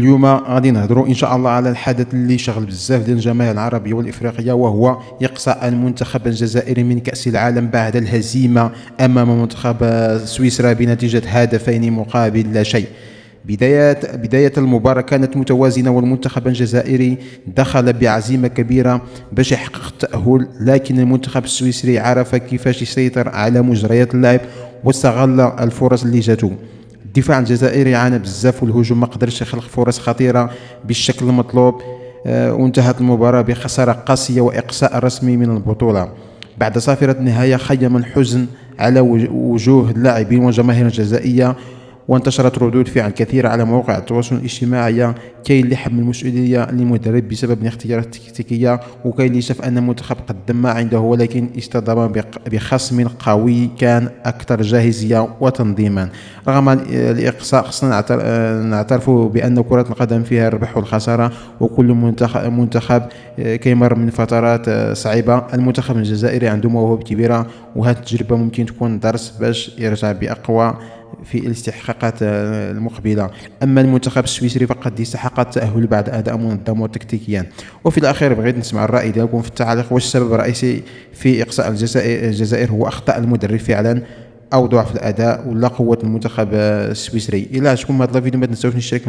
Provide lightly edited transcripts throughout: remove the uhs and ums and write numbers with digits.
اليوم غادي نهضروا ان شاء الله على الحدث اللي شغل بزاف ديال الجماهير العربيه والافريقيه، وهو اقصاء المنتخب الجزائري من كاس العالم بعد الهزيمه امام منتخب سويسرا بنتيجه هدفين مقابل لا شيء. بداية المباراة كانت متوازنة، والمنتخب الجزائري دخل بعزيمة كبيرة باش يحقق التأهل، لكن المنتخب السويسري عرف كيفاش يسيطر على مجريات اللعب واستغل الفرص اللي جاتو. الدفاع الجزائري عانى بزاف، والهجوم ما قدرش يخلق فرص خطيرة بالشكل المطلوب. وانتهت المباراة بخسارة قاسية وإقصاء رسمي من البطولة. بعد صافرة النهاية خيم الحزن على وجوه اللاعبين والجماهير الجزائرية، وانتشرت ردود فعل كثيرة على مواقع التواصل الاجتماعي. كاين اللي حمل المسؤولية للمدرب بسبب الاختيارات التكتيكية، وكاين اللي شاف أن المنتخب قدم ما عنده، ولكن اصطدم بخصم قوي كان أكثر جاهزية وتنظيما. رغم الإقصاء خصنا نعترف بأن كرة القدم فيها الربح والخسارة، وكل منتخب كيمر من فترات صعيبة. المنتخب الجزائري عنده موهبة كبيرة، وهذه التجربة ممكن تكون درس باش يرجع بأقوى في الاستحقاقات المقبلة. أما المنتخب السويسري فقد استحق التأهل بعد أداء منظم وتكتيكيا. وفي الأخير بغيت نسمع الرأي ديالكم في التعليق. واش السبب الرئيسي في إقصاء الجزائر هو أخطاء المدرب فعلا، أو ضعف الأداء، ولا قوة المنتخب السويسري؟ إلا عجبكم هذا الفيديو ما تنساوش نشترك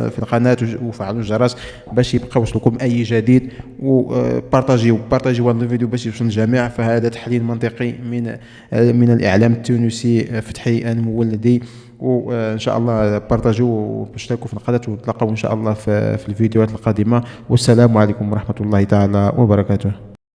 في القناة وفعلوا الجرس باش يبقى وصلكم أي جديد، وبارطاجيو هذا الفيديو باش يوصل للجميع. فهذا تحليل منطقي من الإعلام التونسي فتحي المولدي. وان شاء الله بارطاجيو واشتركوا في القناه، ونتلاقاو ان شاء الله في الفيديوهات القادمه. والسلام عليكم ورحمه الله تعالى وبركاته.